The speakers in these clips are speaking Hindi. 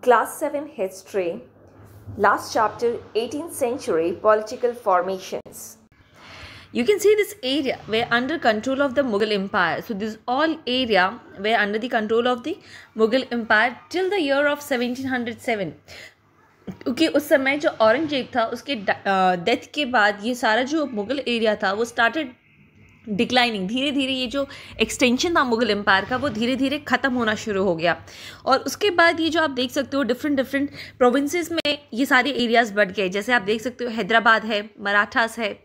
Class 7 History, last chapter 18th century political formations. You can see this area were under control of the Mughal Empire. So this all area were under the control of the Mughal Empire till the year of 1707. क्योंकि उस समय जो औरंगजेब था उसके डेथ के बाद ये सारा जो मुग़ल एरिया था वो स्टार्टेड डिक्लाइनिंग, धीरे धीरे ये जो एक्सटेंशन था मुग़ल एम्पायर का वो धीरे धीरे ख़त्म होना शुरू हो गया। और उसके बाद ये जो आप देख सकते हो डिफरेंट प्रोविंसेस में ये सारे एरियाज़ बढ़ गए। जैसे आप देख सकते हो हैदराबाद है, मराठास है,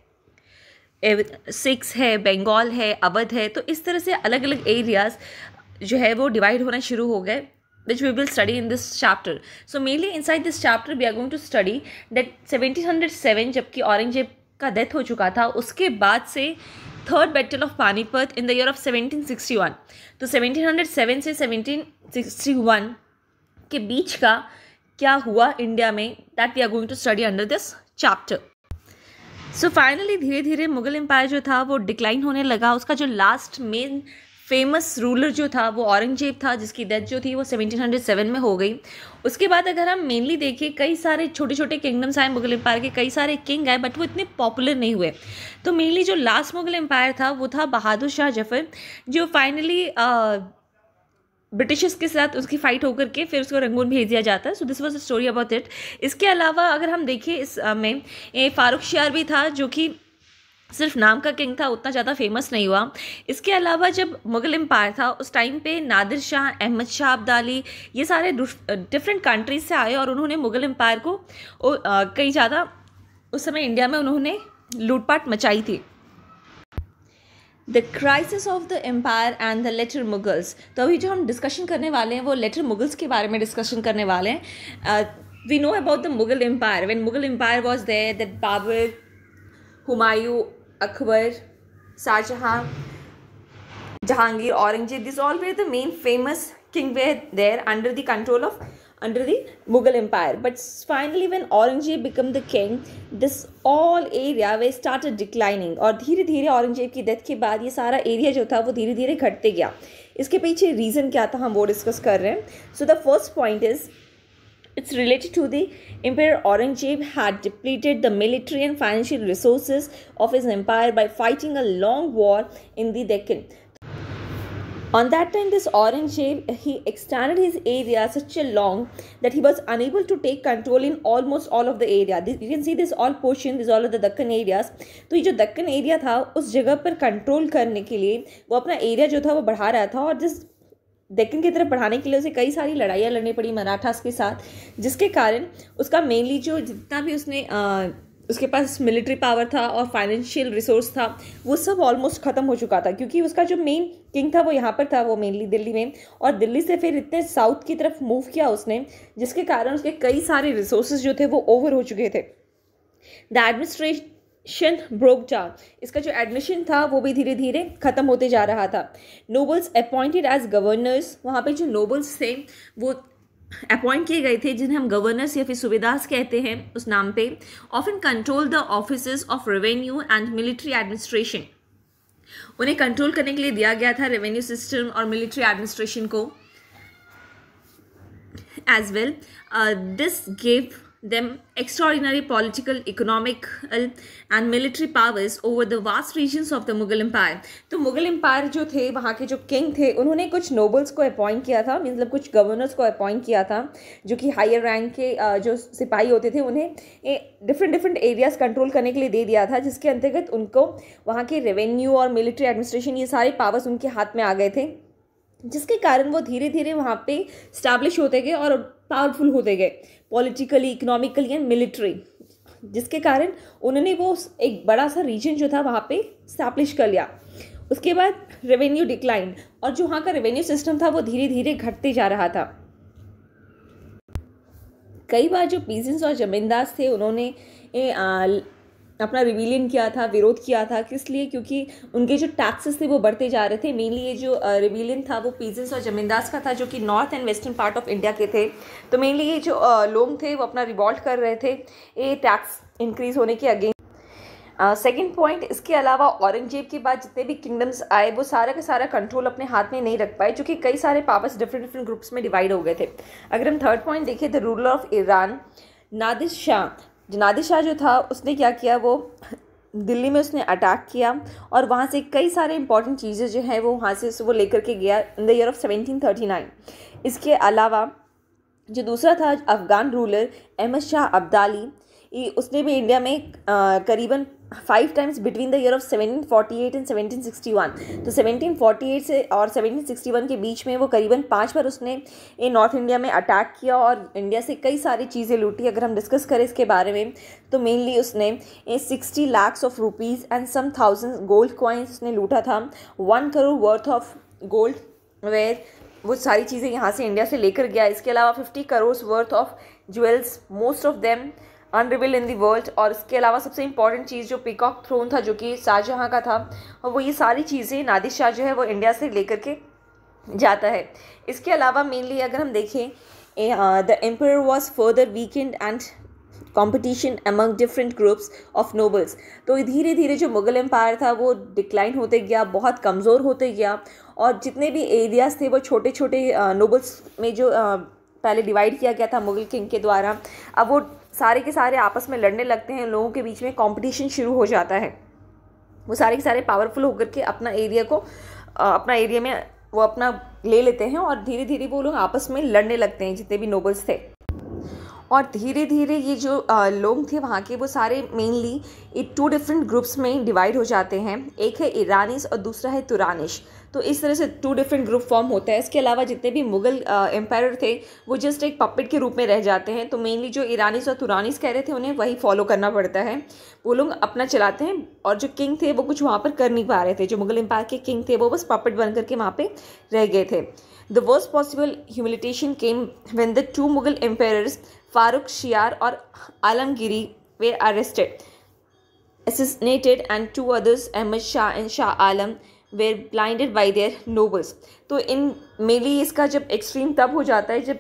सिख्स है, बंगाल है, अवध है। तो इस तरह से अलग अलग एरियाज़ जो है वो डिवाइड होना शुरू हो गए, which we will study in this chapter. So mainly inside this chapter we are going to study that 1707 जबकि औरंगजेब का डेथ हो चुका था, उसके बाद से third battle of Panipat in the year of 1761। तो 1707 से 1761 के बीच का क्या हुआ इंडिया में, that we are going to study under this chapter. So finally धीरे धीरे मुग़ल एम्पायर जो था वो डिक्लाइन होने लगा। उसका जो लास्ट मेन फेमस रूलर जो था वो औरंगजेब था, जिसकी डेथ जो थी वो 1707 में हो गई। उसके बाद अगर हम मेनली देखें, कई सारे छोटे छोटे किंगडम्स आए मुग़ल एम्पायर के, कई सारे किंग आए, बट वो इतने पॉपुलर नहीं हुए। तो मेनली जो लास्ट मुग़ल एम्पायर था वो था बहादुर शाह जफ़र, जो फाइनली ब्रिटिशर्स के साथ उसकी फ़ाइट होकर के फिर उसको रंगून भेज दिया जाता है। So this was the story about it. इसके अलावा अगर हम देखें इस में फारुखशियार भी था, जो कि सिर्फ नाम का किंग था, उतना ज़्यादा फेमस नहीं हुआ। इसके अलावा जब मुग़ल एम्पायर था उस टाइम पे नादिर शाह, अहमद शाह अब्दाली, ये सारे डिफरेंट कंट्रीज से आए और उन्होंने मुग़ल एम्पायर को कई ज़्यादा उस समय इंडिया में उन्होंने लूटपाट मचाई थी। The crisis of the empire and the later Mughals. तो अभी जो हम डिस्कशन करने वाले हैं वो लेटर मुगल्स के बारे में डिस्कशन करने वाले हैं। We know about the Mughal empire. When Mughal empire was there, that Babur, Humayun, Akbar, Shah Jahan, Jahangir, Aurangzeb, these all were the main famous king were there under the control of the Mughal Empire. But finally when Aurangzeb became the king, this all area were started declining। और धीरे धीरे औरंगजेब की डेथ के बाद ये सारा एरिया जो था वो धीरे धीरे घटते गया। इसके पीछे रीज़न क्या था हम वो डिस्कस कर रहे हैं। सो the first point is it's related to the Emperor Aurangzeb had depleted the military and financial resources of his empire by fighting a long war in the Deccan. On that time, this Aurangzeb, he extended his area such a long that he was unable to take control in almost all of the area. You can see this all portion, this all of the Deccan areas. तो ये जो Deccan area था उस जगह पर कंट्रोल करने के लिए वो अपना एरिया जो था वो बढ़ा रहा था, और जिस डेक्कन की तरफ बढ़ाने के लिए उसे कई सारी लड़ाइयाँ लड़नी पड़ी मराठास के साथ, जिसके कारण उसका मेनली जो जितना भी उसके पास मिलिट्री पावर था और फाइनेंशियल रिसोर्स था वो सब ऑलमोस्ट ख़त्म हो चुका था। क्योंकि उसका जो मेन किंग था वो यहाँ पर था, वो मेनली दिल्ली में, और दिल्ली से फिर इतने साउथ की तरफ मूव किया उसने, जिसके कारण उसके कई सारे रिसोर्सेज जो थे वो ओवर हो चुके थे। The administration broke down. इसका जो एडमिशन था वो भी धीरे धीरे ख़त्म होते जा रहा था। Nobles appointed as governors. वहाँ पे जो नोबल्स थे वो अपॉइंट किए गए थे, जिन्हें हम गवर्नर्स या फिर सूबेदार कहते हैं उस नाम पे। Often control the offices of revenue and military administration. उन्हें कंट्रोल करने के लिए दिया गया था रेवेन्यू सिस्टम और मिलिट्री एडमिनिस्ट्रेशन को as well. This gave them extraordinary political, economical and military powers over the vast regions of the Mughal Empire। तो मुग़ल एम्पायर जो थे, वहाँ के जो किंग थे, उन्होंने कुछ नोबल्स को अपॉइंट किया था, मतलब कुछ गवर्नर्स को अपॉइंट किया था, जो कि हायर रैंक के जो सिपाही होते थे, उन्हें डिफरेंट एरियाज़ कंट्रोल करने के लिए दे दिया था, जिसके अंतर्गत उनको वहाँ के रेवेन्यू और मिलिट्री एडमिनिस्ट्रेशन ये सारे पावर्स उनके हाथ में आ गए थे, जिसके कारण वो धीरे धीरे वहाँ पे स्टैब्लिश होते गए और पावरफुल होते गए पॉलिटिकली, इकोनॉमिकली एंड मिलिट्री, जिसके कारण उन्होंने वो एक बड़ा सा रीजन जो था वहाँ पे स्टैब्लिश कर लिया। उसके बाद रेवेन्यू डिक्लाइन, और जो वहाँ का रेवेन्यू सिस्टम था वो धीरे धीरे घटते जा रहा था। कई बार जो पीजेंट्स और जमींदार थे उन्होंने अपना रिविलियन किया था, विरोध किया था। किस लिए? क्योंकि उनके जो टैक्सेस थे वो बढ़ते जा रहे थे। मेनली ये जो रिविलियन था वो पीजेंट्स और जमींदार्स का था, जो कि north and western part of India के थे। तो मेनली ये जो लोग थे वो अपना रिवॉल्ट कर रहे थे ये टैक्स इंक्रीज होने के अगेंस्ट। सेकंड पॉइंट, इसके अलावा औरंगजेब के बाद जितने भी किंगडम्स आए वो सारा का सारा कंट्रोल अपने हाथ में नहीं रख पाए, क्योंकि कई सारे पावर्स डिफरेंट डिफरेंट ग्रुप्स में डिवाइड हो गए थे। अगर हम थर्ड पॉइंट देखें, the ruler of Iran Nadir Shah, Nadir Shah जो था उसने क्या किया, वो दिल्ली में उसने अटैक किया और वहाँ से कई सारे इंपॉर्टेंट चीज़ें जो हैं वो वहाँ से वो लेकर के गया इन द ईयर ऑफ 1739। इसके अलावा जो दूसरा था अफ़गान रूलर अहमद शाह अब्दाली, उसने भी इंडिया में करीबन 5 times between the year of 1748 and 1761, तो 1748 से और 1761 के बीच में वो करीबन 5 बार उसने नॉर्थ इंडिया में अटैक किया और इंडिया से कई सारी चीज़ें लूटी। अगर हम डिस्कस करें इसके बारे में तो मेनली उसने 60 lakh of rupees and some thousand gold coins उसने लूटा था, 1 crore worth of gold where वो सारी चीज़ें यहाँ से इंडिया से लेकर गया। इसके अलावा 50 crore worth of jewels, most of them unrevealed in the world. और इसके अलावा सबसे इंपॉर्टेंट चीज़ जो पीकॉक थ्रोन था जो कि शाहजहाँ का था, और वो ये सारी चीज़ें नादिर शाह जो है वो इंडिया से लेकर के जाता है। इसके अलावा मेनली अगर हम देखें, the emperor was further weekend and competition among different groups of nobles. तो धीरे धीरे जो मुग़ल एम्पायर था वो डिक्लाइन होते गया, बहुत कमज़ोर होते गया, और जितने भी एरियाज़ थे वो छोटे छोटे नोबल्स में जो पहले डिवाइड किया गया था मुग़ल किंग के द्वारा, अब वो सारे के सारे आपस में लड़ने लगते हैं, लोगों के बीच में कंपटीशन शुरू हो जाता है। वो सारे के सारे पावरफुल होकर के अपना एरिया में वो अपना ले लेते हैं और धीरे धीरे वो लोग आपस में लड़ने लगते हैं जितने भी नोबल्स थे। और धीरे धीरे ये जो लोग थे वहाँ के वो सारे मेनली 2 डिफरेंट ग्रुप्स में डिवाइड हो जाते हैं, एक है ईरानीस और दूसरा है तुरानिश। तो इस तरह से 2 डिफरेंट ग्रुप फॉर्म होता है। इसके अलावा जितने भी मुग़ल एम्पायर थे वो जस्ट एक पपेट के रूप में रह जाते हैं। तो मेनली जो ईरानीस और तुरानिस कह रहे थे उन्हें वही फॉलो करना पड़ता है, वो लोग अपना चलाते हैं, और जो किंग थे वो कुछ वहाँ पर कर नहीं पा रहे थे। जो मुग़ल एम्पायर के किंग थे वो बस पपेट बन करके वहाँ पर रह गए थे। The worst possible humiliation came when the 2 Mughal empires Farrukhsiyar और Alamgiri were arrested, assassinated, and 2 others, Ahmad Shah and Shah Alam, were blinded by their nobles। तो इन मेनली इसका जब एक्सट्रीम तब हो जाता है जब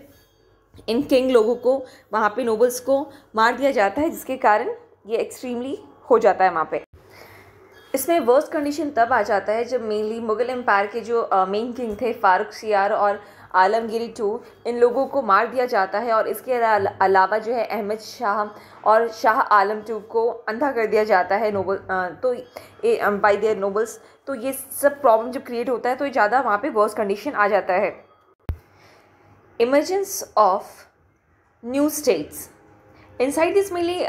इन किंग लोगों को वहाँ पे नोबल्स को मार दिया जाता है, जिसके कारण ये एक्सट्रीमली हो जाता है वहाँ पे। इसमें वर्स्ट कंडीशन तब आ जाता है जब मेनली मुग़ल एम्पायर के जो मेन किंग थे फारूक शियार और आलमगिरी 2, इन लोगों को मार दिया जाता है, और इसके अलावा जो है अहमद शाह और शाह आलम 2 को अंधा कर दिया जाता है बाय देयर नोबल्स। तो ये सब प्रॉब्लम जब क्रिएट होता है तो ये ज़्यादा वहाँ पे वर्स्ट कंडीशन आ जाता है। Emergence of new states, inside this mainly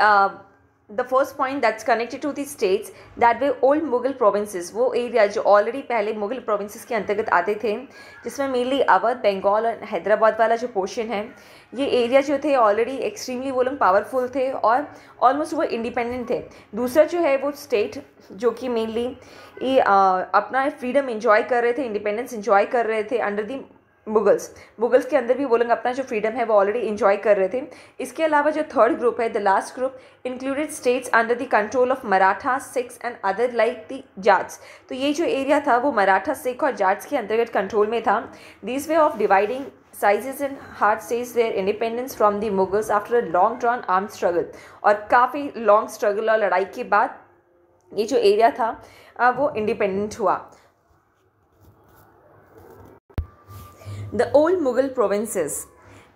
the first point that's connected to the states that were old Mughal provinces, वो एरिया जो ऑलरेडी पहले मुग़ल प्रोविंसेस के अंतर्गत आते थे, जिसमें मेनली अवध, बंगाल और हैदराबाद वाला जो पोर्शन है, ये एरिया जो थे ऑलरेडी एक्सट्रीमली वो लोग पावरफुल थे और ऑलमोस्ट वो इंडिपेंडेंट थे। दूसरा जो है वो स्टेट जो कि मेनली अपना फ्रीडम इंजॉय कर रहे थे, इंडिपेंडेंस इंजॉय कर रहे थे अंडर दी मुगल्स के अंदर भी वो लोग अपना जो फ्रीडम है वो ऑलरेडी इंजॉय कर रहे थे। इसके अलावा जो थर्ड ग्रुप है, the last group, included states under the control of Maratha, Sikhs and other like the Jats. तो ये जो एरिया था वो मराठा, सिख और जाट्स के अंतर्गत कंट्रोल में था। This way of dividing sizes and hard seized their independence from the Mughals after a long drawn armed struggle। और काफ़ी लॉन्ग स्ट्रगल और लड़ाई के बाद ये जो एरिया था वो इंडिपेंडेंट हुआ। द ओल्ड मुगल प्रोविंसेस,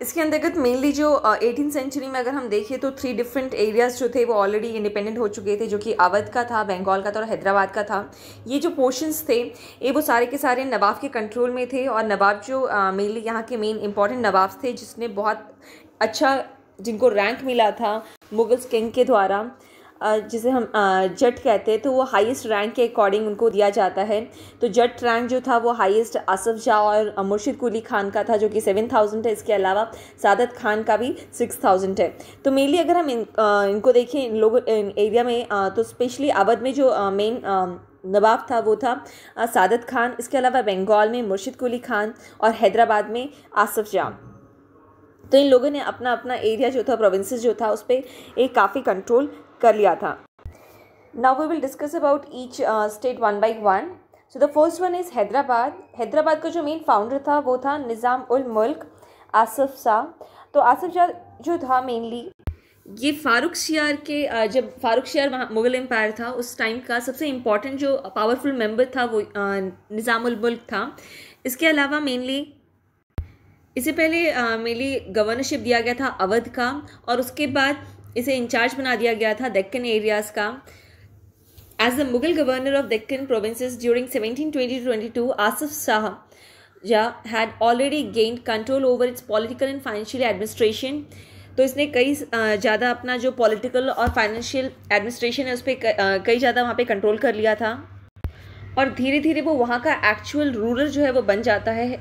इसके अंतर्गत मेनली जो 18th सेंचुरी में अगर हम देखें तो 3 डिफरेंट एरियाज़ जो थे वो ऑलरेडी इंडिपेंडेंट हो चुके थे, जो कि अवध का था, बंगाल का था और हैदराबाद का था। ये जो पोर्शंस थे ये वो सारे के सारे नवाब के कंट्रोल में थे, और नवाब जो मेनली यहाँ के मेन इंपॉर्टेंट नवाब थे जिसने बहुत अच्छा, जिनको रैंक मिला था मुगल्स किंग के द्वारा, जिसे हम जट कहते हैं, तो वो हाईएस्ट रैंक के अकॉर्डिंग उनको दिया जाता है। तो जट रैंक जो था वो हाईएस्ट आसफ जाह और मुर्शिद कुली खान का था जो कि 7000 है। इसके अलावा सादत खान का भी 6000 है। तो मेनली अगर हम इनको देखें इन लोग एरिया में तो स्पेशली अवध में जो मेन नवाब था वो था सादत खान। इसके अलावा बंगाल में मुर्शिद कुली खान और हैदराबाद में आसफ जाह। तो इन लोगों ने अपना अपना एरिया जो था, प्रोविंसेस जो था, उस पर एक काफ़ी कंट्रोल कर लिया था। Now we will discuss about each state one by one. So the first one is Hyderabad. Hyderabad का जो मेन फाउंडर था वो था निज़ाम उल मुल्क आसफ शाह। तो आसफ शाह जो था मेनली ये फारूक शियार के जब फारूक शियार वहाँ मुग़ल एम्पायर था उस टाइम का सबसे इम्पॉर्टेंट जो पावरफुल मेंबर था वो निज़ाम उल मुल्क था। इसके अलावा मेनली इससे पहले मेनली गवर्नरशिप दिया गया था अवध का, और उसके बाद इसे इंचार्ज बना दिया गया था डेक्कन एरियाज़ का। As the Mughal governor of Deccan provinces during 1720-22, Asif Shah had already gained control over its political and financial administration. तो इसने कई ज़्यादा अपना जो पॉलिटिकल और फाइनेंशियल एडमिनिस्ट्रेशन है उस पर कई ज़्यादा वहाँ पे कंट्रोल कर लिया था, और धीरे धीरे वो वहाँ का एक्चुअल रूलर जो है वो बन जाता है।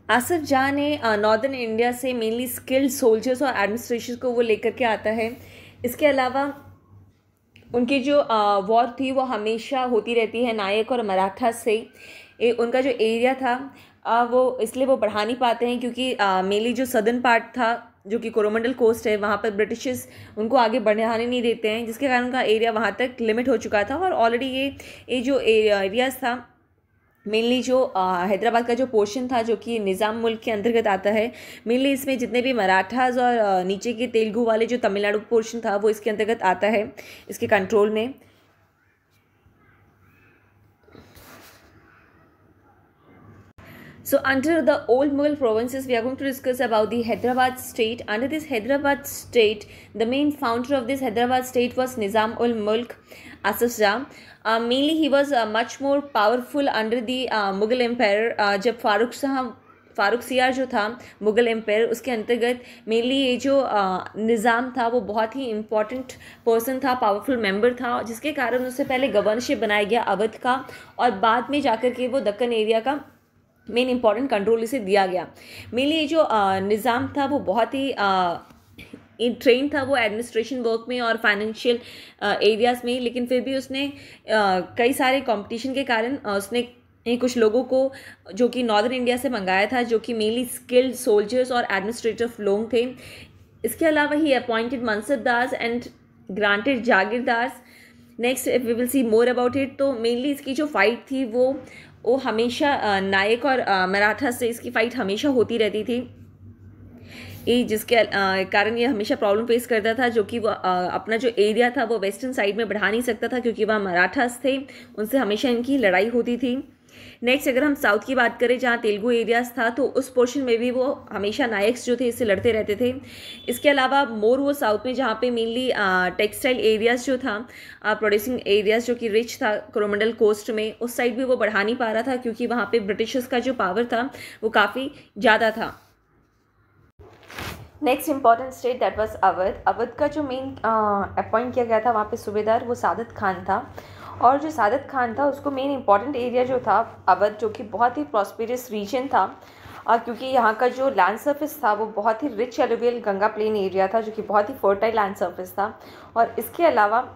आसिफ जाह ने नॉर्दर्न इंडिया से मेनली स्किल्ड सोल्जर्स और एडमिनिस्ट्रेशन को वो लेकर के आता है। इसके अलावा उनकी जो वॉर थी वो हमेशा होती रहती है नायक और मराठा से। उनका जो एरिया था वो इसलिए वो बढ़ा नहीं पाते हैं क्योंकि मेनली जो सदर्न पार्ट था जो कि कोरोमंडल कोस्ट है वहाँ पर ब्रिटिशर्स उनको आगे बढ़ाने नहीं देते हैं, जिसके कारण उनका एरिया वहाँ तक लिमिट हो चुका था। और ऑलरेडी ये जो एरियाज़ था मेनली जो हैदराबाद का जो पोर्शन था जो कि निज़ाम मुल्क के अंतर्गत आता है, मेनली इसमें जितने भी मराठाज और नीचे के तेलुगु वाले जो तमिलनाडु पोर्शन था वो इसके अंतर्गत आता है, इसके कंट्रोल में। So under the old Mughal provinces, we are going to discuss about the Hyderabad state. Under this Hyderabad state, the main founder of this Hyderabad state was Nizam ul Mulk Asif Jah. Mainly he was much more powerful under the Mughal Empire. जब फारूक सियार जो था मुग़ल एम्पायर उसके अंतर्गत मेनली ये जो निज़ाम था वो बहुत ही इम्पॉर्टेंट पर्सन था, पावरफुल मेंबर था, जिसके कारण उससे पहले गवर्नरशिप बनाया गया अवध का, और बाद में जाकर के वो दक्कन एरिया का मेन इंपॉर्टेंट कंट्रोल इसे दिया गया। मेनली ये जो निज़ाम था वो बहुत ही ट्रेन था वो एडमिनिस्ट्रेशन वर्क में और फाइनेंशियल एरियाज़ में, लेकिन फिर भी उसने कई सारे कंपटीशन के कारण उसने कुछ लोगों को जो कि नॉर्दर्न इंडिया से मंगाया था जो कि मेनली स्किल्ड सोल्जर्स और एडमिनिस्ट्रेटिव लोग थे। इसके अलावा ही appointed mansabdars and granted jagirdars. Next we will see more about it. तो मेनली इसकी जो फाइट थी वो हमेशा नायक और मराठा से इसकी फ़ाइट हमेशा होती रहती थी, ये जिसके कारण ये हमेशा प्रॉब्लम फेस करता था, जो कि वो अपना जो एरिया था वो वेस्टर्न साइड में बढ़ा नहीं सकता था क्योंकि वहाँ मराठास थे, उनसे हमेशा इनकी लड़ाई होती थी। नेक्स्ट अगर हम साउथ की बात करें जहाँ तेलुगु एरियाज़ था तो उस पोर्शन में भी वो हमेशा नायक्स जो थे इससे लड़ते रहते थे। इसके अलावा मोर वो साउथ में जहाँ पे मेनली टेक्सटाइल एरियाज़ जो था प्रोड्यूसिंग एरियाज़ जो कि रिच था कोरोमंडल कोस्ट में, उस साइड भी वो बढ़ा नहीं पा रहा था क्योंकि वहाँ पे ब्रिटिशर्स का जो पावर था वो काफ़ी ज़्यादा था। Next important state that was Awadh. Awadh का जो मेन अपॉइंट किया गया था वहाँ पे सूबेदार वो सादत खान था, और जो सादत खान था उसको मेन इंपॉर्टेंट एरिया जो था अवध जो कि बहुत ही प्रॉस्पेरस रीजन था क्योंकि यहाँ का जो लैंड सर्फेस था वो बहुत ही rich alluvial Ganga plain area था जो कि बहुत ही फर्टाइल लैंड सर्फेस था। और इसके अलावा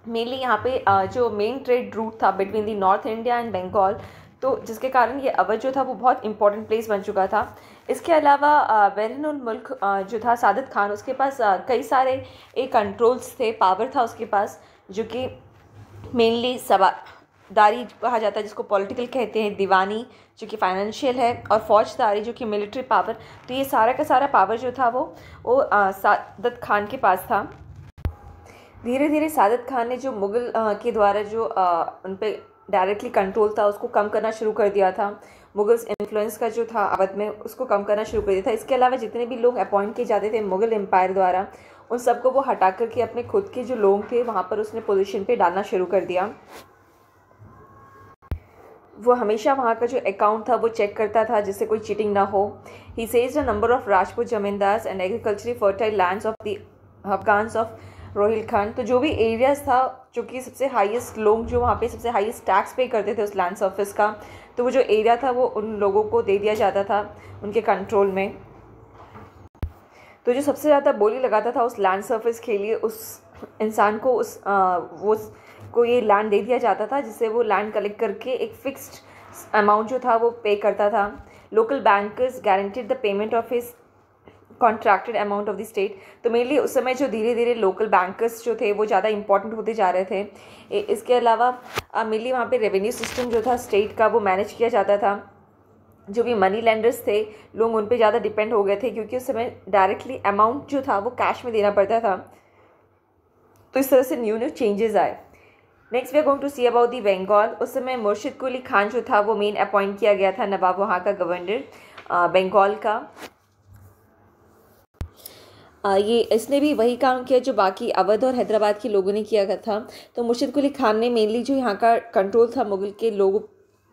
मेनली यहाँ पे जो मेन ट्रेड रूट था between the north India and Bengal, तो जिसके कारण ये अवध जो था वो बहुत इंपॉर्टेंट प्लेस बन चुका था। इसके अलावा बैरन उल मुल्क जो था सादत खान, उसके पास कई सारे कंट्रोल्स थे, पावर था उसके पास, जो कि मेनली सवादारी कहा जाता है जिसको पॉलिटिकल कहते हैं, दीवानी जो कि फाइनेंशियल है, और फौजदारी जो कि मिलिट्री पावर। तो ये सारा का सारा पावर जो था वो सादत खान के पास था। धीरे धीरे सादत खान ने जो मुग़ल के द्वारा जो उन पर डायरेक्टली कंट्रोल था उसको कम करना शुरू कर दिया था। मुग़ल्स इन्फ्लुएंस का जो था अवध में उसको कम करना शुरू कर दिया था। इसके अलावा जितने भी लोग अपॉइंट किए जाते थे मुग़ल एम्पायर द्वारा उन सबको वो हटा करके अपने खुद के जो लोग थे वहाँ पर उसने पोजीशन पे डालना शुरू कर दिया। वो हमेशा वहाँ का जो अकाउंट था वो चेक करता था जिससे कोई चीटिंग ना हो। He seized a number of Rajput zamindars and agriculturally fertile lands of the Afghans of Rohilkhand. तो जो भी एरियाज़ था जो कि सबसे हाईएस्ट लोग जो वहाँ पे सबसे हाईएस्ट टैक्स पे करते थे उस लैंड सर्फेस का, तो वो जो एरिया था वो उन लोगों को दे दिया जाता था उनके कंट्रोल में। तो जो सबसे ज़्यादा बोली लगाता था उस लैंड सर्फेस के लिए उस इंसान को वो ये लैंड दे दिया जाता था, जिससे वो लैंड कलेक्ट करके एक फिक्स्ड अमाउंट जो था वो पे करता था। Local bankers guaranteed the payment of his contracted amount of the state. तो मेनली उस समय जो धीरे धीरे लोकल बैंकर्स जो थे वो ज़्यादा इंपॉर्टेंट होते जा रहे थे। इसके अलावा मेनली वहाँ पे रेवेन्यू सिस्टम जो था स्टेट का वो मैनेज किया जाता था। जो भी मनी लेंडर्स थे लोग उन पे ज़्यादा डिपेंड हो गए थे, क्योंकि उस समय डायरेक्टली अमाउंट जो था वो कैश में देना पड़ता था। तो इस तरह से न्यू चेंजेस आए। Next we are going to see about the Bengal. उस समय मुर्शिद कुली खान जो था वो मेन अपॉइंट किया गया था नवाब वहाँ का गवर्नर बंगाल का। ये इसने भी वही काम किया जो बाकी अवध और हैदराबाद के लोगों ने किया था। तो मुर्शिद कुली खान ने मेनली जो यहाँ का कंट्रोल था मुगल के लोगों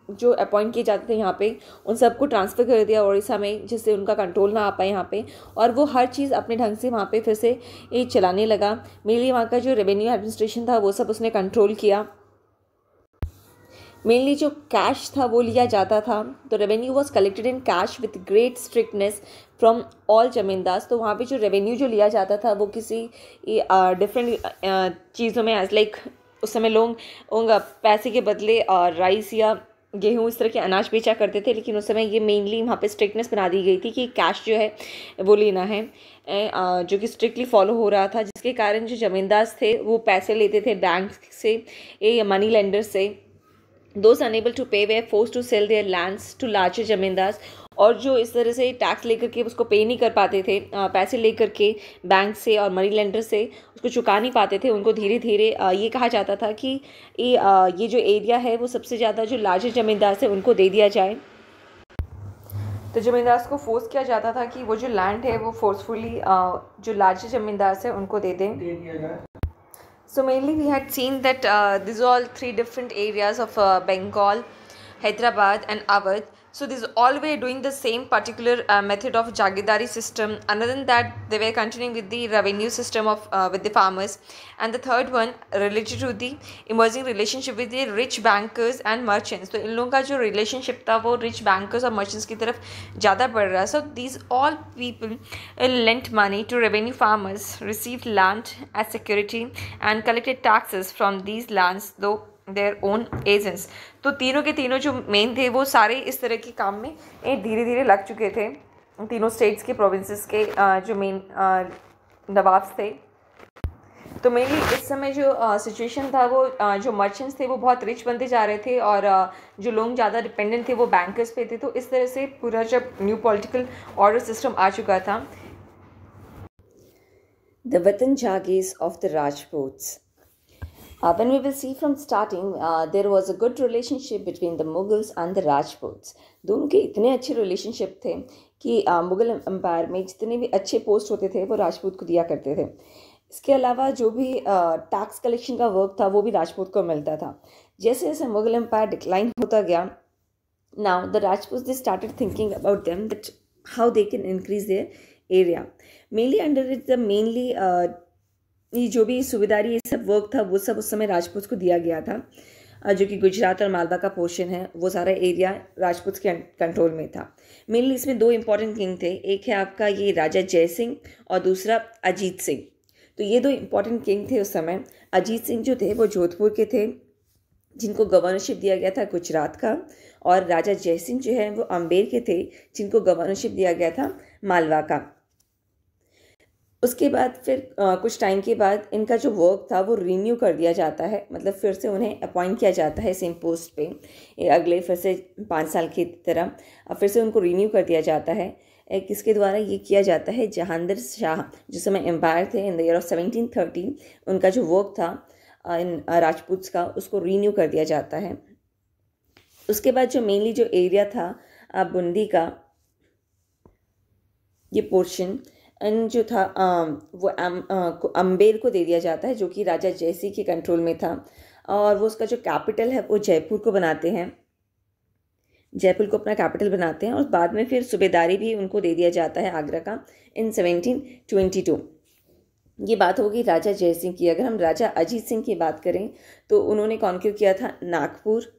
जो अपॉइंट किए जाते थे यहाँ पे, उन सबको ट्रांसफ़र कर दिया उड़ीसा में, जिससे उनका कंट्रोल ना आ पाए यहाँ पे, और वो हर चीज़ अपने ढंग से वहाँ पे फिर से ये चलाने लगा। मेनली वहाँ का जो रेवेन्यू एडमिनिस्ट्रेशन था वो सब उसने कंट्रोल किया। मेनली जो कैश था वो लिया जाता था, तो revenue was collected in cash with great strictness from all zamindars. तो वहाँ पे जो रेवेन्यू जो लिया जाता था वो किसी डिफरेंट चीज़ों में, एज लाइक उस समय लोग पैसे के बदले राइस या गेहूँ इस तरह के अनाज बेचा करते थे, लेकिन उस समय ये मेनली वहाँ पे स्ट्रिक्टनेस बना दी गई थी कि कैश जो है वो लेना है, जो कि स्ट्रिक्टली फॉलो हो रहा था, जिसके कारण जो जमींदार थे वो पैसे लेते थे बैंक से या मनी लेंडर से। Those unable to pay were forced to sell their lands to larger जमींदार, और जो इस तरह से टैक्स लेकर के उसको पे नहीं कर पाते थे, पैसे लेकर के बैंक से और मनी लेंडर से उसको चुका नहीं पाते थे, उनको धीरे धीरे ये कहा जाता था कि ये जो एरिया है वो सबसे ज़्यादा जो लार्जर जमींदार से उनको दे दिया जाए। तो जमींदार को फोर्स किया जाता था कि वो जो लैंड है वो फोर्सफुली जो लार्जर जमींदार से उनको दे दें। So mainly we had seen that these are all three different areas of Bengal, Hyderabad and Awadh. So these all were doing the same particular method of Jagidari system. Other than that, they were continuing with the revenue system of with the farmers. And the third one related to the emerging relationship with the rich bankers and merchants. तो इन लोगों का जो relationship था वो rich bankers और merchants की तरफ ज़्यादा बढ़ रहा. So these all people lent money to revenue farmers, received land as security and collected taxes from these lands though their own agents. तो तीनों के तीनों जो मेन थे वो सारे इस तरह के काम में धीरे धीरे लग चुके थे। तीनों स्टेट्स के प्रोविंसेस के जो मेन नवाब्स थे। तो मेनली इस समय जो सिचुएशन था वो जो मर्चेंट्स थे वो बहुत रिच बनते जा रहे थे, और जो लोग ज़्यादा डिपेंडेंट थे वो बैंकर्स पे थे। तो इस तरह से पूरा जब न्यू पॉलिटिकल ऑर्डर सिस्टम आ चुका था। The watan jagirs of the Rajputs. When we will see from starting, there was a good relationship between the Mughals and the Rajputs. दोनों के इतने अच्छे रिलेशनशिप थे कि मुग़ल एम्पायर में जितने भी अच्छे पोस्ट होते थे वो राजपूत को दिया करते थे। इसके अलावा जो भी टैक्स कलेक्शन का वर्क था वो भी राजपूत को मिलता था। जैसे जैसे मुग़ल एम्पायर डिक्लाइन होता गया, now the Rajput they started thinking about them that how they can increase their area. Mainly under it the mainly ये जो भी सुबेदारी ये सब वर्क था वो सब उस समय राजपूत को दिया गया था, जो कि गुजरात और मालवा का पोर्शन है वो सारा एरिया राजपूत के कंट्रोल में था। मेनली इसमें दो इंपॉर्टेंट किंग थे, एक है आपका ये राजा जय सिंह और दूसरा अजीत सिंह। तो ये दो इंपॉर्टेंट किंग थे उस समय। अजीत सिंह जो थे वो जोधपुर के थे जिनको गवर्नरशिप दिया गया था गुजरात का, और राजा जय सिंह जो है वो अम्बेर के थे जिनको गवर्नरशिप दिया गया था मालवा का। उसके बाद फिर कुछ टाइम के बाद इनका जो वर्क था वो रिन्यू कर दिया जाता है, मतलब फिर से उन्हें अपॉइंट किया जाता है सेम पोस्ट पे अगले फिर से 5 साल की तरह, अब फिर से उनको रिन्यू कर दिया जाता है। किसके द्वारा ये किया जाता है? जहांगीर शाह जिस समय एम्पायर थे इन द ईयर ऑफ 1730, उनका जो वर्क था इन राजपूत्स का उसको रिन्यू कर दिया जाता है। उसके बाद जो मेनली जो एरिया था बूंदी का ये पोर्शन जो था वो अम्बेर को दे दिया जाता है, जो कि राजा जयसिंह के कंट्रोल में था, और वो उसका जो कैपिटल है वो जयपुर को बनाते हैं, जयपुर को अपना कैपिटल बनाते हैं, और बाद में फिर सूबेदारी भी उनको दे दिया जाता है आगरा का इन 1722। ये बात होगी राजा जयसिंह की। अगर हम राजा अजीत सिंह की बात करें तो उन्होंने कॉन्क्यूर किया था नागपुर।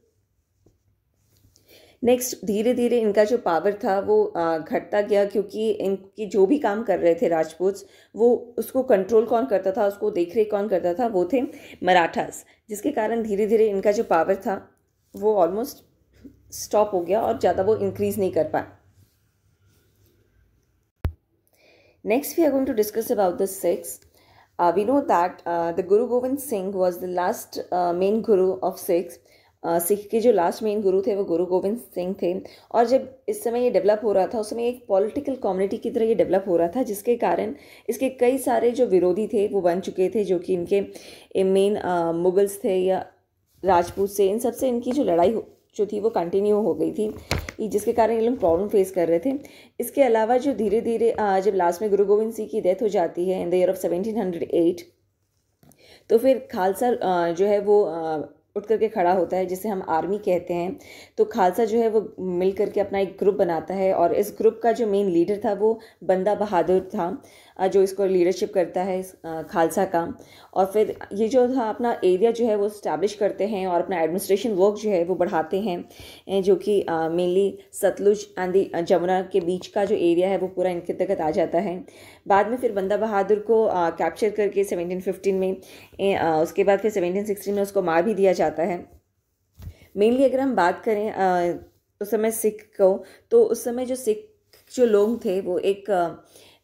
नेक्स्ट धीरे धीरे इनका जो पावर था वो घटता गया, क्योंकि इनकी जो भी काम कर रहे थे राजपूत्स वो उसको कंट्रोल कौन करता था, उसको देख रेख कौन करता था, वो थे मराठास, जिसके कारण धीरे धीरे इनका जो पावर था वो ऑलमोस्ट स्टॉप हो गया और ज़्यादा वो इंक्रीज नहीं कर पाए। Next we are going to discuss about the Sikhs. We know that the Guru Gobind Singh was the last main guru of Sikhs. Sikh के जो लास्ट मेन गुरु थे वो गुरु गोविंद सिंह थे। और जब इस समय ये डेवलप हो रहा था उस समय एक पॉलिटिकल कम्युनिटी की तरह ये डेवलप हो रहा था, जिसके कारण इसके कई सारे जो विरोधी थे वो बन चुके थे, जो कि इनके मेन मुगल्स थे या राजपूत से, इन सबसे इनकी जो लड़ाई जो थी वो कंटिन्यू हो गई थी, जिसके कारण ये लोग प्रॉब्लम फेस कर रहे थे। इसके अलावा जो धीरे धीरे जब लास्ट में गुरु गोविंद सिंह की डेथ हो जाती है इन द ईयर ऑफ 1708, तो फिर खालसा जो है वो उठ करके खड़ा होता है, जिसे हम आर्मी कहते हैं। तो खालसा जो है वो मिल करके अपना एक ग्रुप बनाता है, और इस ग्रुप का जो मेन लीडर था वो बंदा बहादुर था, जो इसको लीडरशिप करता है खालसा का। और फिर ये जो था अपना एरिया जो है वो इस्टेब्लिश करते हैं और अपना एडमिनिस्ट्रेशन वर्क जो है वो बढ़ाते हैं, जो कि mainly Sutlej and the Jamuna के बीच का जो एरिया है वो पूरा इनके तहत आ जाता है। बाद में फिर बंदा बहादुर को कैप्चर करके 1715 में, उसके बाद फिर 1716 में उसको मार भी दिया जाता है। मेनली अगर हम बात करें उस समय सिख को, तो उस समय जो सिख जो लोग थे वो एक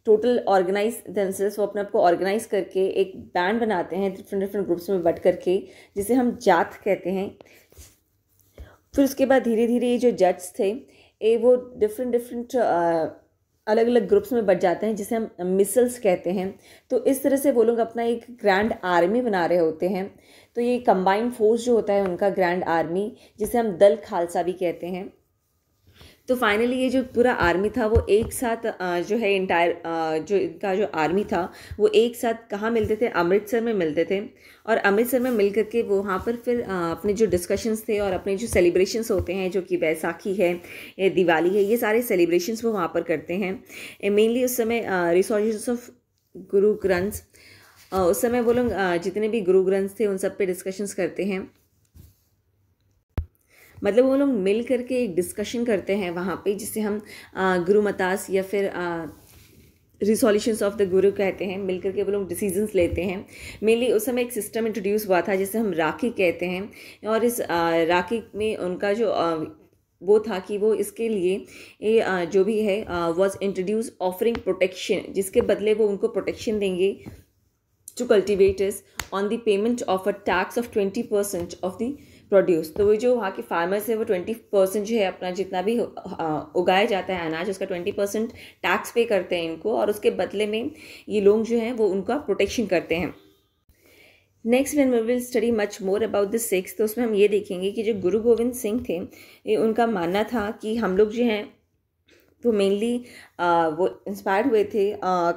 टोटल ऑर्गेनाइज देमसेल्व्स, वो अपने आप को ऑर्गेनाइज करके एक बैंड बनाते हैं डिफरेंट डिफरेंट ग्रुप्स में बट करके, जिसे हम जात कहते हैं। फिर उसके बाद धीरे धीरे ये जो जट्स थे वो डिफरेंट अलग अलग ग्रुप्स में बट जाते हैं, जिसे हम मिसल्स कहते हैं। तो इस तरह से वो लोग अपना एक ग्रैंड आर्मी बना रहे होते हैं। तो ये कंबाइंड फोर्स जो होता है उनका ग्रैंड आर्मी, जिसे हम दल खालसा भी कहते हैं। तो फाइनली ये जो पूरा आर्मी था वो एक साथ जो है इंटायर जो इनका जो आर्मी था वो एक साथ कहाँ मिलते थे, अमृतसर में मिलते थे। और अमृतसर में मिल करके वो वहाँ पर फिर अपने जो डिस्कशंस थे और अपने जो सेलिब्रेशंस होते हैं, जो कि बैसाखी है या दिवाली है, ये सारे सेलिब्रेशंस वो वहाँ पर करते हैं। मेनली उस समय रिसोर्सेज ऑफ गुरु ग्रंथ्स, उस समय वो लोग जितने भी गुरु ग्रंथ्स थे उन सब पे डिस्कशंस करते हैं। मतलब वो लोग मिल करके एक डिस्कशन करते हैं वहाँ पे, जिसे हम गुरु मतास या फिर रिसोल्यूशंस ऑफ द गुरु कहते हैं। मिल करके वो लोग डिसीजंस लेते हैं। मेनली उस समय एक सिस्टम इंट्रोड्यूस हुआ था जिसे हम राखी कहते हैं, और इस राखी में उनका जो वो था कि वो इसके लिए ये जो भी है वॉज इंट्रोड्यूस ऑफरिंग प्रोटेक्शन, जिसके बदले वो उनको प्रोटेक्शन देंगे to cultivators on the payment of a tax of 20% of the produce. तो वो जो वहाँ के फार्मर्स है वो 20% जो है अपना जितना भी उगाया जाता है अनाज, उसका 20% टैक्स पे करते हैं इनको, और उसके बदले में ये लोग जो हैं वो उनका प्रोटेक्शन करते हैं। Next when we will study much more about the Sikhs, तो उसमें हम ये देखेंगे कि जो गुरु गोविंद सिंह थे ये उनका मानना था कि हम लोग जो हैं वो मेनली वो इंस्पायर्ड हुए थे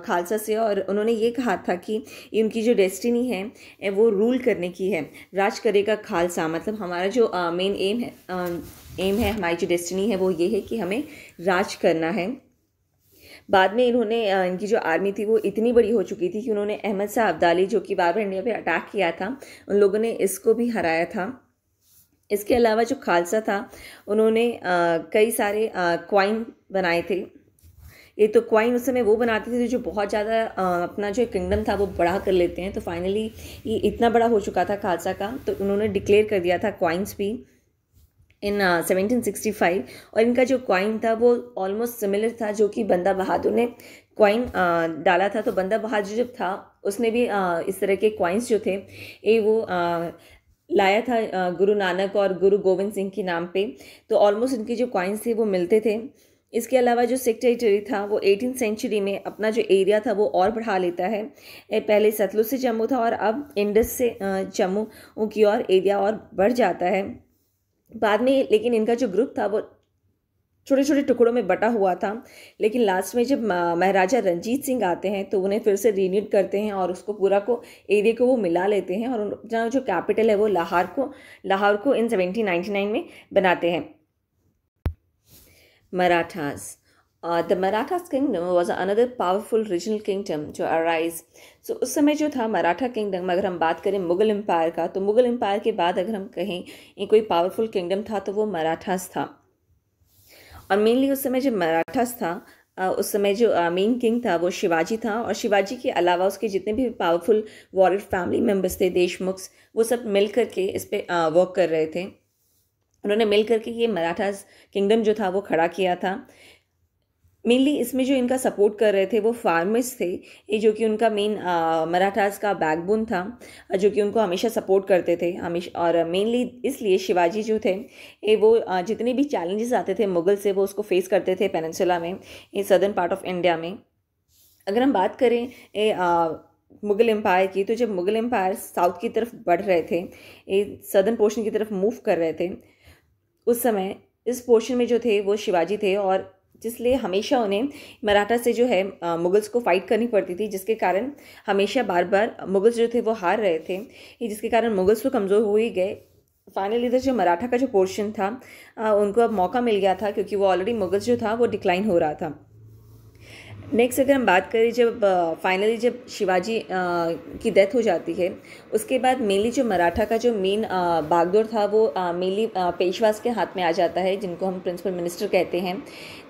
खालसा से, और उन्होंने ये कहा था कि उनकी जो डेस्टिनी है वो रूल करने की है, राज करेगा खालसा। मतलब हमारा जो मेन एम है हमारी जो डेस्टिनी है वो ये है कि हमें राज करना है। बाद में इन्होंने इनकी जो आर्मी थी वो इतनी बड़ी हो चुकी थी कि उन्होंने अहमद शाह अब्दाली, जो कि बार बार इंडिया पे अटैक किया था, उन लोगों ने इसको भी हराया था। इसके अलावा जो खालसा था उन्होंने कई सारे क्वाइन बनाए थे। ये तो क्वाइन उस समय वो बनाते थे जो बहुत ज़्यादा अपना जो किंगडम था वो बढ़ा कर लेते हैं। तो फाइनली ये इतना बड़ा हो चुका था खालसा का, तो उन्होंने डिक्लेयर कर दिया था क्वाइंस भी इन 1765। और इनका जो क्वाइन था वो ऑलमोस्ट सिमिलर था जो कि बंदा बहादुर ने क्वाइन डाला था। तो बंदा बहादुर जब था उसने भी इस तरह के क्वाइंस जो थे ये वो लाया था गुरु नानक और गुरु गोविंद सिंह के नाम पे। तो ऑलमोस्ट इनके जो कॉइन्स थे वो मिलते थे। इसके अलावा जो सिख टेरिटरी था वो 18th सेंचुरी में अपना जो एरिया था वो और बढ़ा लेता है। पहले सतलुज से जम्मू था और अब इंडस से जम्मू की और एरिया और बढ़ जाता है बाद में। लेकिन इनका जो ग्रुप था वो छोटे छोटे टुकड़ों में बटा हुआ था। लेकिन लास्ट में जब महाराजा रंजीत सिंह आते हैं तो उन्हें फिर से रीयूनिट करते हैं और उसको पूरा को एरिया को वो मिला लेते हैं, और अपना जो कैपिटल है वो लाहौर को इन 1799 में बनाते हैं। Marathas, the Marathas kingdom was another powerful regional kingdom जो अराइज। सो उस समय जो था मराठा किंगडम, अगर हम बात करें मुगल एम्पायर का, तो मुगल एम्पायर के बाद अगर हम कहें ये कोई पावरफुल किंगडम था तो वो मराठास था। और मेनली उस समय जो मराठास था उस समय जो मेन किंग था वो शिवाजी था, और शिवाजी के अलावा उसके जितने भी पावरफुल वॉरियर फैमिली मेम्बर्स थे, देशमुख्स, वो सब मिल करके इस पर वर्क कर रहे थे। उन्होंने मिल करके ये मराठास किंगडम जो था वो खड़ा किया था। मेनली इसमें जो इनका सपोर्ट कर रहे थे वो फार्मर्स थे, ये जो कि उनका मेन मराठास का बैकबोन था, जो कि उनको हमेशा सपोर्ट करते थे हमेशा। और मेनली इसलिए शिवाजी जो थे ये वो जितने भी चैलेंजेस आते थे मुगल से वो उसको फेस करते थे पेनिनसुला में, ये सदर्न पार्ट ऑफ इंडिया में। अगर हम बात करें मुगल एम्पायर की, तो जब मुगल एम्पायर साउथ की तरफ बढ़ रहे थे, ये सदर्न पोर्शन की तरफ मूव कर रहे थे, उस समय इस पोर्शन में जो थे वो शिवाजी थे, और जिसलिए हमेशा उन्हें मराठा से जो है मुगल्स को फाइट करनी पड़ती थी, जिसके कारण हमेशा बार बार मुगल्स जो थे वो हार रहे थे, ये जिसके कारण मुगल्स तो कमज़ोर हो ही गए। फाइनली इधर जो मराठा का जो पोर्शन था उनको अब मौका मिल गया था, क्योंकि वो ऑलरेडी मुगल्स जो था वो डिक्लाइन हो रहा था। नेक्स्ट अगर हम बात करें, जब फाइनली जब शिवाजी की डेथ हो जाती है, उसके बाद मेनली जो मराठा का जो मेन बागडोर था वो मेनली पेशवास के हाथ में आ जाता है, जिनको हम प्रिंसिपल मिनिस्टर कहते हैं।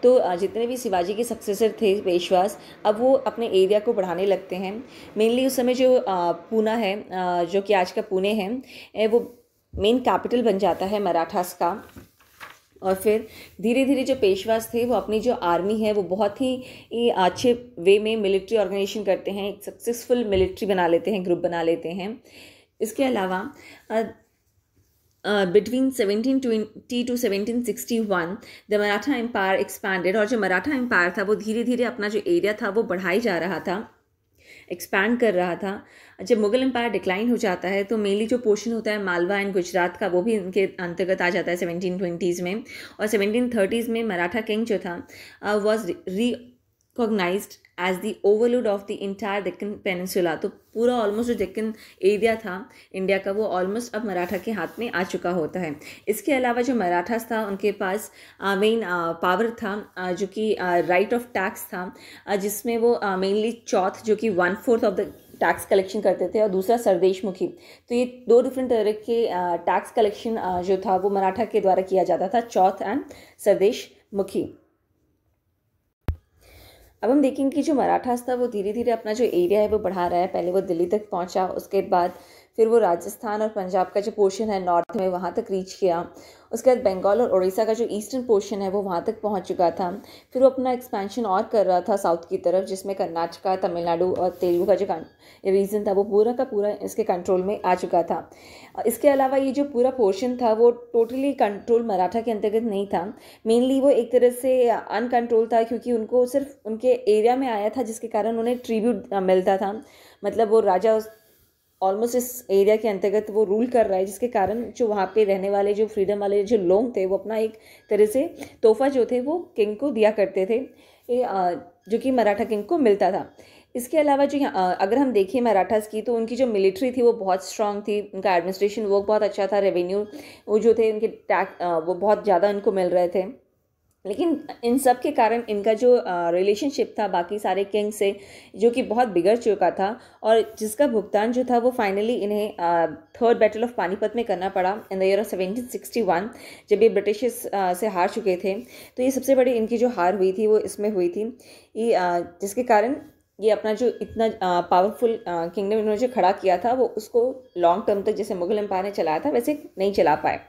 तो जितने भी शिवाजी के सक्सेसर थे पेशवास, अब वो अपने एरिया को बढ़ाने लगते हैं। मेनली उस समय जो पूना है, जो कि आज का पुणे है, वो मेन कैपिटल बन जाता है मराठास का। और फिर धीरे धीरे जो पेशवास थे वो अपनी जो आर्मी है वो बहुत ही अच्छे वे में मिलिट्री ऑर्गेनाइजेशन करते हैं, एक सक्सेसफुल मिलिट्री बना लेते हैं, ग्रुप बना लेते हैं। इसके अलावा between 1720 to 1761 the Maratha empire expanded, और जो मराठा एम्पायर था वो धीरे धीरे अपना जो एरिया था वो बढ़ाई जा रहा था, एक्सपैंड कर रहा था। जब मुगल एम्पायर डिक्लाइन हो जाता है तो मेनली जो पोर्शन होता है मालवा एंड गुजरात का, वो भी इनके अंतर्गत आ जाता है 1720s में। और 1730s में मराठा किंग जो था was recognized as the overlord of the entire Deccan peninsula. तो पूरा ऑलमोस्ट जो डेक्कन एरिया था इंडिया का वो ऑलमोस्ट अब मराठा के हाथ में आ चुका होता है। इसके अलावा जो मराठास था उनके पास मेन पावर था जो कि राइट ऑफ टैक्स था, जिसमें वो मेनली चौथ जो कि 1/4 ऑफ द टैक्स कलेक्शन करते थे, और दूसरा सरदेशमुखी। तो ये दो डिफरेंट तरह के टैक्स कलेक्शन जो था वो मराठा के द्वारा किया जाता था, चौथ एंड सरदेशमुखी। अब हम देखेंगे कि जो मराठास था वो धीरे धीरे अपना जो एरिया है वो बढ़ा रहा है। पहले वो दिल्ली तक पहुंचा, उसके बाद फिर वो राजस्थान और पंजाब का जो पोर्शन है नॉर्थ में वहाँ तक रीच किया। उसके बाद बंगाल और उड़ीसा का जो ईस्टर्न पोर्शन है वो वहाँ तक पहुँच चुका था। फिर वो अपना एक्सपेंशन और कर रहा था साउथ की तरफ, जिसमें कर्नाटका, तमिलनाडु और तेलुगु का जो रीजन था वो पूरा का पूरा इसके कंट्रोल में आ चुका था। इसके अलावा ये जो पूरा पोर्शन था वो टोटली कंट्रोल मराठा के अंतर्गत नहीं था। मेनली वो एक तरह से अनकंट्रोल था, क्योंकि उनको सिर्फ उनके एरिया में आया था, जिसके कारण उन्हें ट्रिब्यूट मिलता था। मतलब वो राजा ऑलमोस्ट इस एरिया के अंतर्गत वो रूल कर रहा है, जिसके कारण जो वहाँ पे रहने वाले जो फ्रीडम वाले जो लोग थे वो अपना एक तरह से तोहफा जो थे वो किंग को दिया करते थे, जो कि मराठा किंग को मिलता था। इसके अलावा जो अगर हम देखें मराठास की, तो उनकी जो मिलिट्री थी वो बहुत स्ट्रांग थी, उनका एडमिनिस्ट्रेशन वर्क बहुत अच्छा था, रेवेन्यू वो जो थे उनके टैक्स वो बहुत ज़्यादा इनको मिल रहे थे। लेकिन इन सब के कारण इनका जो रिलेशनशिप था बाकी सारे किंग से, जो कि बहुत बिगड़ चुका था, और जिसका भुगतान जो था वो फाइनली इन्हें थर्ड बैटल ऑफ पानीपत में करना पड़ा इन द ईयर ऑफ 1761, जब ये ब्रिटिश से हार चुके थे। तो ये सबसे बड़ी इनकी जो हार हुई थी वो इसमें हुई थी, ये जिसके कारण ये अपना जो इतना पावरफुल किंगडम इन्होंने जो खड़ा किया था वो उसको लॉन्ग टर्म तक जैसे मुगल एम्पायर ने चलाया था वैसे नहीं चला पाए।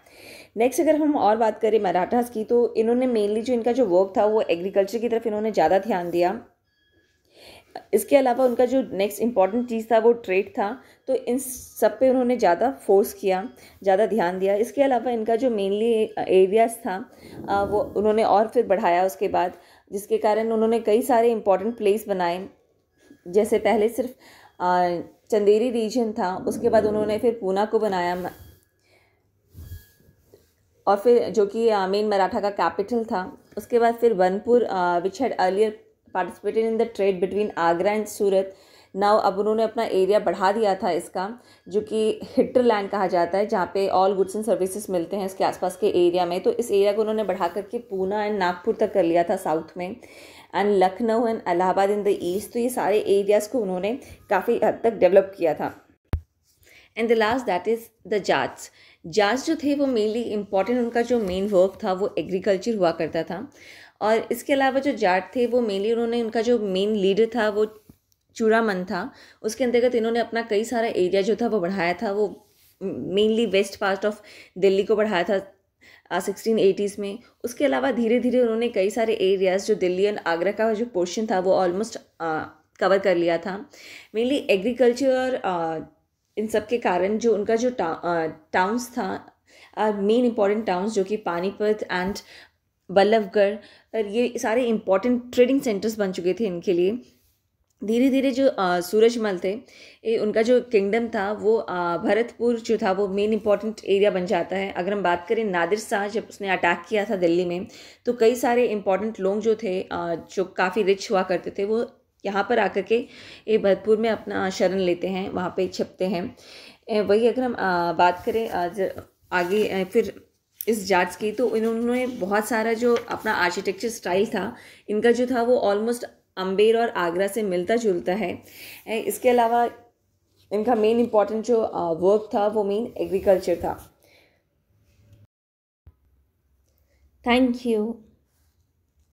नेक्स्ट अगर हम और बात करें मराठास की, तो इन्होंने मेनली जो इनका जो वर्क था वो एग्रीकल्चर की तरफ इन्होंने ज़्यादा ध्यान दिया। इसके अलावा उनका जो नेक्स्ट इंपॉर्टेंट चीज़ था वो ट्रेड था, तो इन सब पे उन्होंने ज़्यादा फोर्स किया, ज़्यादा ध्यान दिया। इसके अलावा इनका जो मेनली एरियाज था वो उन्होंने और फिर बढ़ाया उसके बाद, जिसके कारण उन्होंने कई सारे इंपॉर्टेंट प्लेस बनाए। जैसे पहले सिर्फ चंदेरी रीजन था, उसके बाद उन्होंने फिर पूना को बनाया, और फिर जो कि मेन मराठा का कैपिटल था। उसके बाद फिर Burnpur which had earlier participated in the trade between Agra and Surat. Now अब उन्होंने अपना एरिया बढ़ा दिया था इसका, जो कि हिटर लैंड कहा जाता है, जहाँ पे ऑल गुड्स एंड सर्विसेज मिलते हैं इसके आसपास के एरिया में। तो इस एरिया को उन्होंने बढ़ा करके पूना एंड नागपुर तक कर लिया था साउथ में, and Lucknow and Allahabad in the east. तो ये सारे एरियाज़ को उन्होंने काफ़ी हद तक डेवलप किया था। And the last that is the Jats. Jats जो थे वो मेनली इम्पॉर्टेंट, उनका जो मेन वर्क था वो एग्रीकल्चर हुआ करता था। और इसके अलावा जो जाट थे वो मेनली उन्होंने उनका जो मेन लीडर था वो चूड़ामन था, उसके अंतर्गत इन्होंने अपना कई सारा एरिया जो था वो बढ़ाया था। वो mainly west part of Delhi को बढ़ाया था, 1680s में। उसके अलावा धीरे धीरे उन्होंने कई सारे एरियाज़ जो दिल्ली एंड आगरा का जो पोर्शन था वो ऑलमोस्ट कवर कर लिया था। मेनली एग्रीकल्चर इन सब के कारण जो उनका जो टाउन्स था, मेन इंपॉर्टेंट टाउन्स जो कि पानीपत एंड बल्लभगढ़, और ये सारे इंपॉर्टेंट ट्रेडिंग सेंटर्स बन चुके थे इनके लिए। धीरे धीरे जो सूरजमल थे, उनका जो किंगडम था वो भरतपुर जो था वो मेन इंपॉर्टेंट एरिया बन जाता है। अगर हम बात करें नादिर शाह, जब उसने अटैक किया था दिल्ली में, तो कई सारे इंपॉर्टेंट लोग जो थे जो काफ़ी रिच हुआ करते थे वो यहाँ पर आकर के ये भरतपुर में अपना शरण लेते हैं, वहाँ पे छिपते हैं। वही अगर हम बात करें आगे फिर इस जाट्स की, तो इन्होंने बहुत सारा जो अपना आर्किटेक्चर स्टाइल था इनका जो था वो ऑलमोस्ट अम्बेर और आगरा से मिलता जुलता है। इसके अलावा इनका मेन इम्पॉर्टेंट जो वर्क था वो मेन एग्रीकल्चर था। Thank you.